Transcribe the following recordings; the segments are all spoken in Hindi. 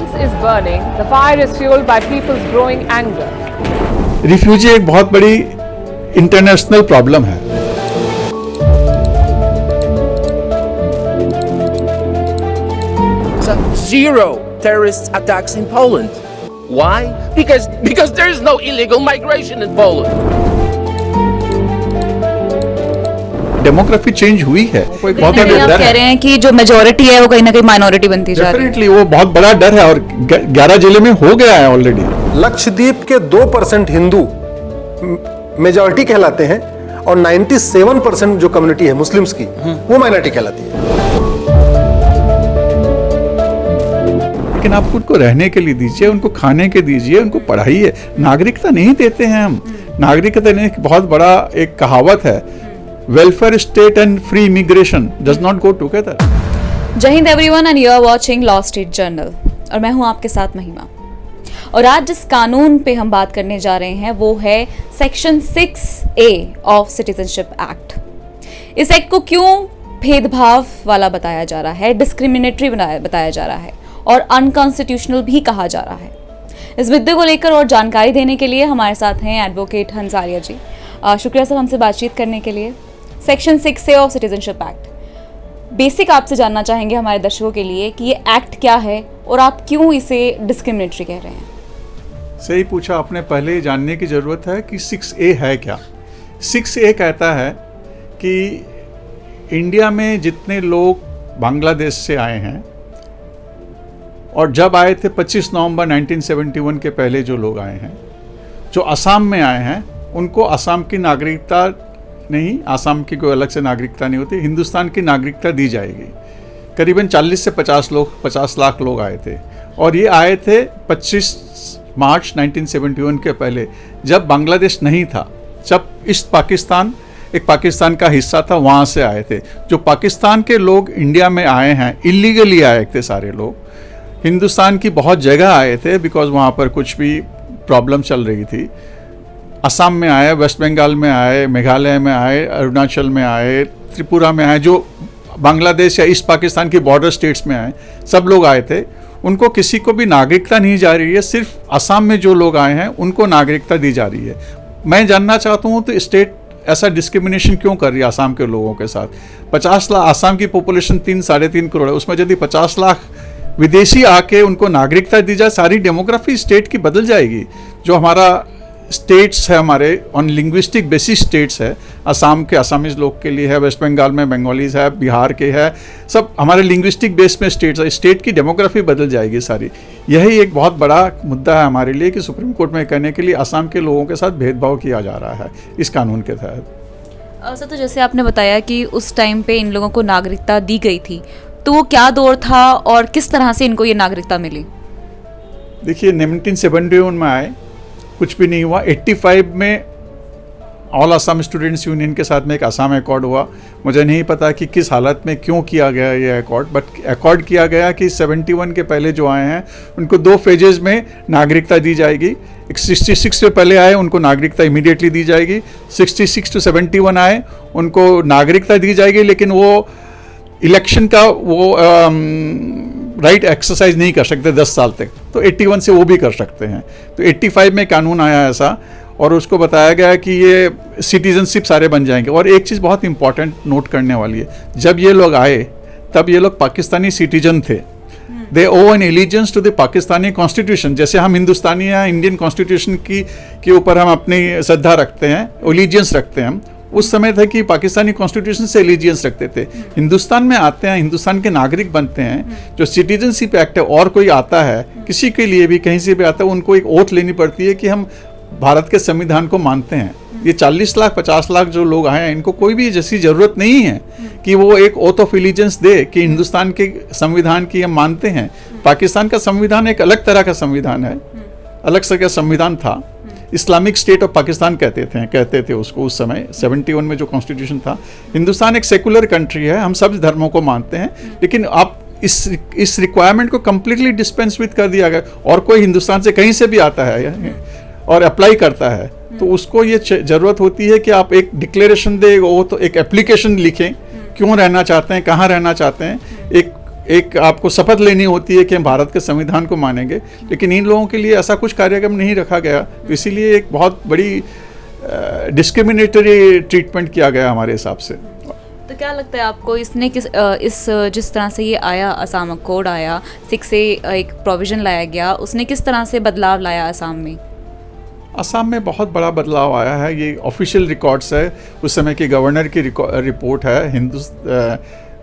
France is burning, the fire is fueled by people's growing anger. Refugee एक बहुत बड़ी इंटरनेशनल प्रॉब्लम है। Zero terrorist attacks in Poland. Why? Because there is no illegal migration in Poland. Demography change हुई है। कोई बहुत कहीं बड़ा आप डर कह है। रहे हैं कि जो मेजोरिटी है वो कहीं ना कहीं माइनॉरिटी बनती जा रही है। डेफिनेटली वो बहुत बड़ा डर है और 11 जिले में हो गया है ऑलरेडी। लक्षद्वीप के 2% हिंदू मेजॉरिटी कहलाते हैं और 97% जो कम्युनिटी है मुस्लिम्स की वो माइनॉरिटी कहलाती है। लेकिन आप उनको रहने के लिए दीजिए, उनको खाने के दीजिए, उनको पढ़ाइए। नागरिकता नहीं देते हैं हम। नागरिकता देने की बहुत बड़ा एक कहावत है, welfare state and free immigration does not go together. जय Hind everyone and you are watching Law Street Journal और मैं हूं आपके साथ महिमा। और आज जिस कानून पे हम बात करने जा रहे हैं वो है section 6A of citizenship act. इस एक्ट को क्यों भेदभाव वाला बताया जा रहा है, डिस्क्रिमिनेटरी बताया जा रहा है और अनकॉन्स्टिट्यूशनल भी कहा जा रहा है। इस मुद्दे को लेकर और जानकारी देने के लिए हमारे साथ हैं एडवोकेट हंसारिया जी। शुक्रिया सर हमसे बातचीत करने के लिए। Section 6A of citizenship act, basic आपसे जानना चाहेंगे हमारे दर्शकों के लिए कि ये एक्ट क्या है और आप क्यों इसे डिस्क्रिमिनेटरी कह रहे हैं। सही पूछा आपने। पहले जानने की ज़रूरत है कि 6A है क्या। 6A कहता है कि इंडिया में जितने लोग बांग्लादेश से आए हैं और जब आए थे 25 नवंबर 1971 के पहले जो लोग आए हैं, जो असम में आए हैं, उनको असम की नागरिकता नहीं, असम की कोई अलग से नागरिकता नहीं होती, हिंदुस्तान की नागरिकता दी जाएगी। करीबन 40 से 50 लाख लोग आए थे और ये आए थे 25 मार्च 1971 के पहले, जब बांग्लादेश नहीं था, जब ईस्ट पाकिस्तान एक पाकिस्तान का हिस्सा था, वहाँ से आए थे। जो पाकिस्तान के लोग इंडिया में आए हैं, इलीगली आए थे सारे लोग। हिंदुस्तान की बहुत जगह आए थे बिकॉज वहाँ पर कुछ भी प्रॉब्लम चल रही थी। असम में आए, वेस्ट बंगाल में आए, मेघालय में आए, अरुणाचल में आए, त्रिपुरा में आए, जो बांग्लादेश या ईस्ट पाकिस्तान की बॉर्डर स्टेट्स में आए, सब लोग आए थे। उनको किसी को भी नागरिकता नहीं जा रही है, सिर्फ असम में जो लोग आए हैं उनको नागरिकता दी जा रही है। मैं जानना चाहता हूँ तो स्टेट ऐसा डिस्क्रिमिनेशन क्यों कर रही है असम के लोगों के साथ। 50 लाख, असम की पॉपुलेशन 3-3.5 करोड़ है, उसमें यदि 50 लाख विदेशी आके उनको नागरिकता दी जाए, सारी डेमोग्राफी स्टेट की बदल जाएगी। जो हमारा स्टेट्स है, हमारे ऑन लिंग्विस्टिक बेसिस स्टेट्स है, असम के असमीज लोग के लिए है, वेस्ट बंगाल में बंगालीज है, बिहार के है, सब हमारे लिंग्विस्टिक बेस में स्टेट्स है। स्टेट की डेमोग्राफी बदल जाएगी सारी। यही एक बहुत बड़ा मुद्दा है हमारे लिए कि सुप्रीम कोर्ट में कहने के लिए असम के लोगों के साथ भेदभाव किया जा रहा है इस कानून के तहत। सर, तो जैसे आपने बताया कि उस टाइम पे इन लोगों को नागरिकता दी गई थी, तो वो क्या दौर था और किस तरह से इनको ये नागरिकता मिली? देखिए, 1971 में आए, कुछ भी नहीं हुआ। 85 में ऑल असम स्टूडेंट्स यूनियन के साथ में एक असम अकॉर्ड हुआ। मुझे नहीं पता कि किस हालत में क्यों किया गया ये अकॉर्ड, बट अकॉर्ड किया गया कि 71 के पहले जो आए हैं उनको 2 फेजेस में नागरिकता दी जाएगी। एक 66 से पहले आए उनको नागरिकता इमीडिएटली दी जाएगी, 66 to 71 आए उनको नागरिकता दी जाएगी, लेकिन वो इलेक्शन का वो राइट एक्सरसाइज नहीं कर सकते 10 साल तक। तो 81 से वो भी कर सकते हैं। तो 85 में कानून आया ऐसा और उसको बताया गया कि ये सिटीजनशिप सारे बन जाएंगे। और एक चीज़ बहुत इंपॉर्टेंट नोट करने वाली है, जब ये लोग आए तब ये लोग पाकिस्तानी सिटीजन थे। They owe an allegiance to the Pakistani constitution. जैसे हम हिंदुस्तानी या इंडियन कॉन्स्टिट्यूशन के ऊपर हम अपनी श्रद्धा रखते हैं, एलिजेंस रखते हैं हम। उस समय था कि पाकिस्तानी कॉन्स्टिट्यूशन से एलिजियंस रखते थे। हिंदुस्तान में आते हैं, हिंदुस्तान के नागरिक बनते हैं। जो सिटीजनशिप एक्ट है, और कोई आता है, किसी के लिए भी कहीं से भी आता है, उनको एक ओथ लेनी पड़ती है कि हम भारत के संविधान को मानते हैं। ये 40 लाख 50 लाख जो लोग आए हैं, इनको कोई भी जैसी ज़रूरत नहीं है कि वो एक ओथ ऑफ एलिजेंस दे कि हिंदुस्तान के संविधान की हम मानते हैं। पाकिस्तान का संविधान एक अलग तरह का संविधान है, अलग से का संविधान था। इस्लामिक स्टेट ऑफ पाकिस्तान कहते थे उसको उस समय 71 में जो कॉन्स्टिट्यूशन था। हिंदुस्तान एक सेकुलर कंट्री है, हम सब धर्मों को मानते हैं, लेकिन आप इस रिक्वायरमेंट को कम्प्लीटली डिस्पेंस विद कर दिया गया। और कोई हिंदुस्तान से कहीं से भी आता है और अप्लाई करता है तो उसको ये ज़रूरत होती है कि आप एक डिक्लेरेशन दे, वो तो एक एप्लीकेशन लिखें, क्यों रहना चाहते हैं, कहाँ रहना चाहते हैं, एक एक आपको शपथ लेनी होती है कि हम भारत के संविधान को मानेंगे, लेकिन इन लोगों के लिए ऐसा कुछ कार्यक्रम नहीं रखा गया, तो इसीलिए एक बहुत बड़ी डिस्क्रिमिनेटरी ट्रीटमेंट किया गया हमारे हिसाब से। तो क्या लगता है आपको इसने जिस तरह से ये आया, असम अकॉर्ड आया, 6A एक प्रोविजन लाया गया, उसने किस तरह से बदलाव लाया असम में? असम में बहुत बड़ा बदलाव आया है, ये ऑफिशियल रिकॉर्ड्स है, उस समय की गवर्नर की रिपोर्ट है,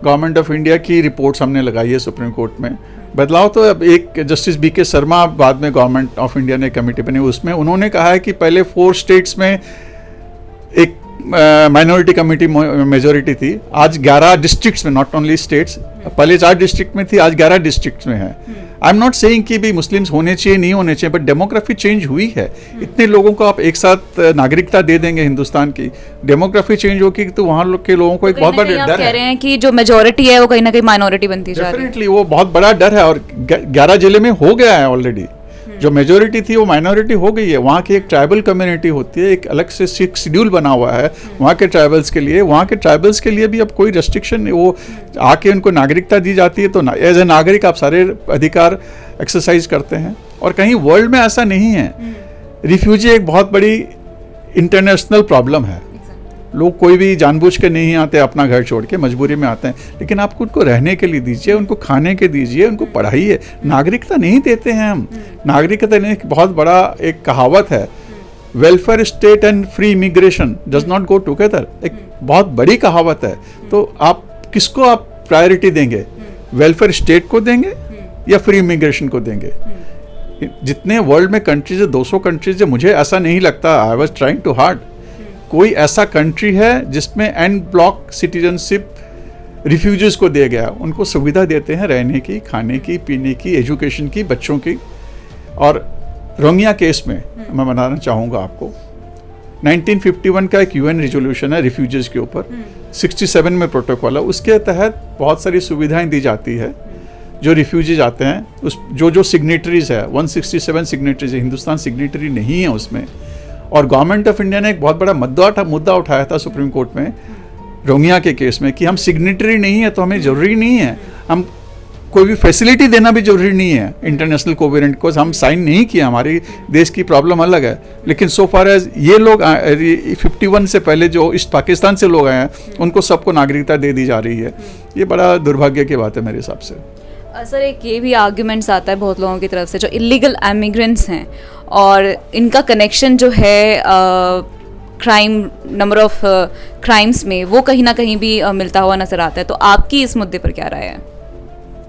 गवर्नमेंट ऑफ इंडिया की रिपोर्ट्स हमने लगाई है सुप्रीम कोर्ट में। बदलाव तो अब एक जस्टिस BK शर्मा बाद में गवर्नमेंट ऑफ इंडिया ने कमेटी बनी, उसमें उन्होंने कहा है कि पहले 4 स्टेट्स में एक माइनॉरिटी कमेटी मेजॉरिटी थी, आज 11 डिस्ट्रिक्ट्स में, नॉट ओनली स्टेट्स, पहले 4 डिस्ट्रिक्ट में थी, आज 11 डिस्ट्रिक्ट्स में है। आई एम नॉट सेइंग कि भी मुस्लिम्स होने चाहिए नहीं होने चाहिए, बट डेमोग्राफी चेंज हुई है। इतने लोगों को आप एक साथ नागरिकता दे देंगे हिंदुस्तान की, डेमोग्राफी चेंज होगी तो वहाँ के लोगों को एक बहुत बड़ा डर कह रहे हैं कि जो मेजोरिटी है वो कहीं ना कहीं माइनॉरिटी बनती जा रही है। डेफिनेटली वो बहुत बड़ा डर है, और 11 जिले में हो गया है ऑलरेडी। जो मेजोरिटी थी वो माइनॉरिटी हो गई है। वहाँ की एक ट्राइबल कम्युनिटी होती है, एक अलग से शेड्यूल बना हुआ है वहाँ के ट्राइबल्स के लिए। वहाँ के ट्राइबल्स के लिए भी अब कोई रेस्ट्रिक्शन नहीं, वो आके उनको नागरिकता दी जाती है, तो एज ए नागरिक आप सारे अधिकार एक्सरसाइज करते हैं। और कहीं वर्ल्ड में ऐसा नहीं है। रिफ्यूजी एक बहुत बड़ी इंटरनेशनल प्रॉब्लम है। लोग कोई भी जानबूझ के नहीं आते अपना घर छोड़ के, मजबूरी में आते हैं, लेकिन आप उनको रहने के लिए दीजिए, उनको खाने के दीजिए, उनको पढ़ाइए। नागरिकता नहीं देते हैं हम। नागरिकता देने की बहुत बड़ा एक कहावत है, welfare state and free immigration does not go together, एक बहुत बड़ी कहावत है। तो आप किसको आप प्रायोरिटी देंगे, वेलफेयर स्टेट को देंगे या फ्री इमिग्रेशन को देंगे? जितने वर्ल्ड में कंट्रीज है, 200 कंट्रीज है, मुझे ऐसा नहीं लगता, I was trying to hard, कोई ऐसा कंट्री है जिसमें एंड ब्लॉक सिटीजनशिप रिफ्यूजीज को दिया गया। उनको सुविधा देते हैं रहने की, खाने की, पीने की, एजुकेशन की, बच्चों की। और रोहिंग्या केस में मैं बताना चाहूँगा आपको, 1951 का एक UN रेजोल्यूशन है रिफ्यूजीज के ऊपर, 67 में प्रोटोकॉल है, उसके तहत बहुत सारी सुविधाएं दी जाती है जो रिफ्यूजीज आते हैं। उस जो सिग्नेटरीज है, 167 सिग्नेटरीज है, हिंदुस्तान सिग्नेटरी नहीं है उसमें। और गवर्नमेंट ऑफ इंडिया ने एक बहुत बड़ा मुद्दा उठाया था सुप्रीम कोर्ट में रोहिंग्या के केस में कि हम सिग्नेटरी नहीं है तो हमें ज़रूरी नहीं है, हम कोई भी फैसिलिटी देना भी जरूरी नहीं है इंटरनेशनल कोवेनेंट को, हम साइन नहीं किया, हमारी देश की प्रॉब्लम अलग है। लेकिन सो फार एज ये लोग 51 से पहले जो इस पाकिस्तान से लोग आए हैं, उनको सबको नागरिकता दे दी जा रही है। ये बड़ा दुर्भाग्य की बात है मेरे हिसाब से। सर, एक ये भी आर्ग्यूमेंट्स आता है बहुत लोगों की तरफ से, जो इलीगल इमिग्रेंट्स हैं और इनका कनेक्शन जो है क्राइम, नंबर ऑफ क्राइम्स में, वो कहीं ना कहीं भी मिलता हुआ नजर आता है। तो आपकी इस मुद्दे पर क्या राय है?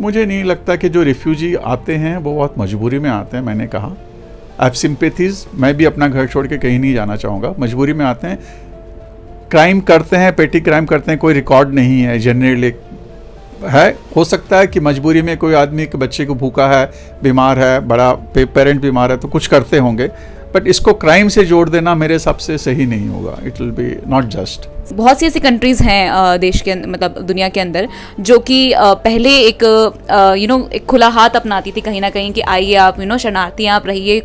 मुझे नहीं लगता कि जो रिफ्यूजी आते हैं वो बहुत मजबूरी में आते हैं। मैंने कहा आई हैव सिंपैथीज, मैं भी अपना घर छोड़ के कहीं नहीं जाना चाहूँगा। मजबूरी में आते हैं, क्राइम करते हैं, पेटी क्राइम करते हैं, कोई रिकॉर्ड नहीं है जनरली है। हो सकता है कि मजबूरी में कोई आदमी के बच्चे को भूखा है, बीमार है, बड़ा पेरेंट बीमार है, तो कुछ करते होंगे, बट इसको क्राइम से जोड़ देना मेरे हिसाब से सही नहीं होगा। It will be not just. बहुत सी ऐसी कंट्रीज हैं देश के मतलब दुनिया के अंदर जो कि पहले एक एक खुला हाथ अपनाती थी कहीं ना कहीं कि आइए आप शरणार्थी आप रहिए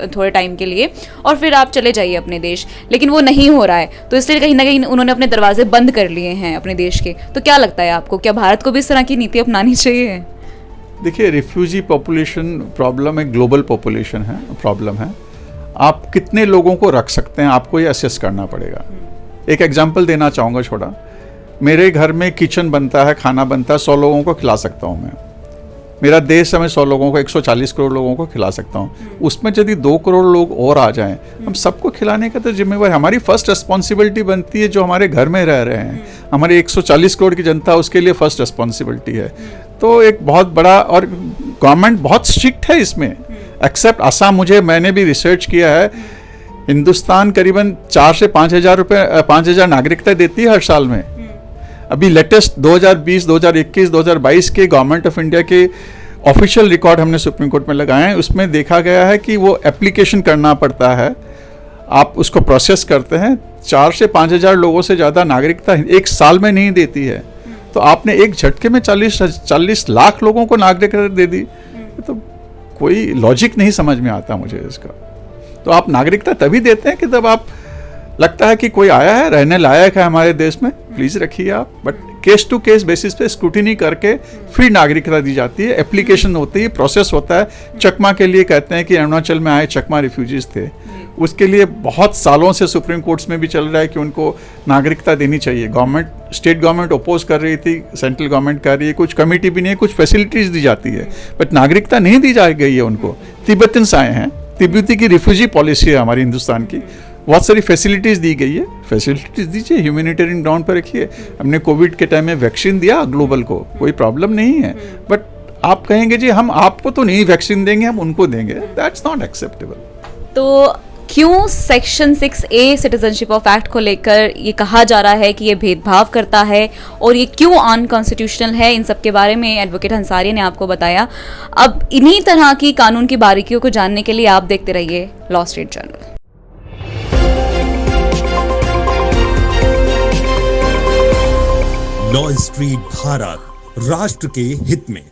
थोड़े टाइम के लिए और फिर आप चले जाइए अपने देश, लेकिन वो नहीं हो रहा है। तो इसलिए कहीं ना कहीं उन्होंने अपने दरवाजे बंद कर लिए हैं अपने देश के। तो क्या लगता है आपको, क्या भारत को भी इस तरह की नीति अपनानी चाहिए? देखिए, रिफ्यूजी पॉपुलेशन प्रॉब्लम एक ग्लोबल पॉपुलेशन है, प्रॉब्लम है। आप कितने लोगों को रख सकते हैं, आपको ये असेस करना पड़ेगा। एक एग्जांपल देना चाहूँगा छोटा। मेरे घर में किचन बनता है, खाना बनता है, 100 लोगों को खिला सकता हूँ मैं। मेरा देश है, मैं 100 लोगों को, 140 करोड़ लोगों को खिला सकता हूँ। उसमें यदि 2 करोड़ लोग और आ जाएं, हम सबको खिलाने का तो जिम्मेवार, हमारी फर्स्ट रिस्पॉन्सिबिलिटी बनती है जो हमारे घर में रह रहे हैं। हमारी 140 करोड़ की जनता, उसके लिए फर्स्ट रिस्पॉन्सिबिलिटी है। तो एक बहुत बड़ा, और गवर्नमेंट बहुत स्ट्रिक्ट है इसमें, एक्सेप्ट असम। मैंने भी रिसर्च किया है, हिंदुस्तान करीबन 4 से 5,000 नागरिकता देती है हर साल में। अभी लेटेस्ट 2020, 2021, 2022 के गवर्नमेंट ऑफ इंडिया के ऑफिशियल रिकॉर्ड हमने सुप्रीम कोर्ट में लगाए हैं। उसमें देखा गया है कि वो एप्लीकेशन करना पड़ता है, आप उसको प्रोसेस करते हैं। 4 से 5,000 लोगों से ज़्यादा नागरिकता एक साल में नहीं देती है। तो आपने एक झटके में 40 लाख लोगों को नागरिकता दे दी, तो कोई लॉजिक नहीं समझ में आता मुझे इसका। तो आप नागरिकता तभी देते हैं कि जब आप लगता है कि कोई आया है, रहने लायक है हमारे देश में, प्लीज़ रखिए आप। But case to case basis पे स्क्रूटिनी करके फिर नागरिकता दी जाती है, एप्लीकेशन होती है, प्रोसेस होता है। चकमा के लिए कहते हैं कि अरुणाचल में आए चकमा रिफ्यूजीज थे, उसके लिए बहुत सालों से सुप्रीम कोर्ट्स में भी चल रहा है कि उनको नागरिकता देनी चाहिए। गवर्नमेंट, स्टेट गवर्नमेंट अपोज कर रही थी, सेंट्रल गवर्नमेंट कर रही है, कुछ कमेटी भी नहीं है, कुछ फैसिलिटीज दी जाती है, बट नागरिकता नहीं दी जा गई है उनको। तिब्बतन्स आए हैं, तिब्बती की रिफ्यूजी पॉलिसी है हमारी हिंदुस्तान की, बहुत सारी फैसिलिटीज़ दी गई है, फैसिलिटीज़ दीजिए, ह्यूमैनिटेरियन ग्राउंड पर रखिए। हमने कोविड के टाइम में वैक्सीन दिया ग्लोबल को, कोई प्रॉब्लम नहीं है, बट आप कहेंगे जी हम आपको तो नहीं वैक्सीन देंगे, हम उनको देंगे, दैट्स नॉट एक्सेप्टेबल। तो क्यों section 6A citizenship of act को लेकर ये कहा जा रहा है कि ये भेदभाव करता है और ये क्यों अनकॉन्स्टिट्यूशनल है, इन सब के बारे में एडवोकेट अंसारी ने आपको बताया। अब इन्हीं तरह की कानून की बारीकियों को जानने के लिए आप देखते रहिए law Street journal. Law street Bharat, राष्ट्र के हित में।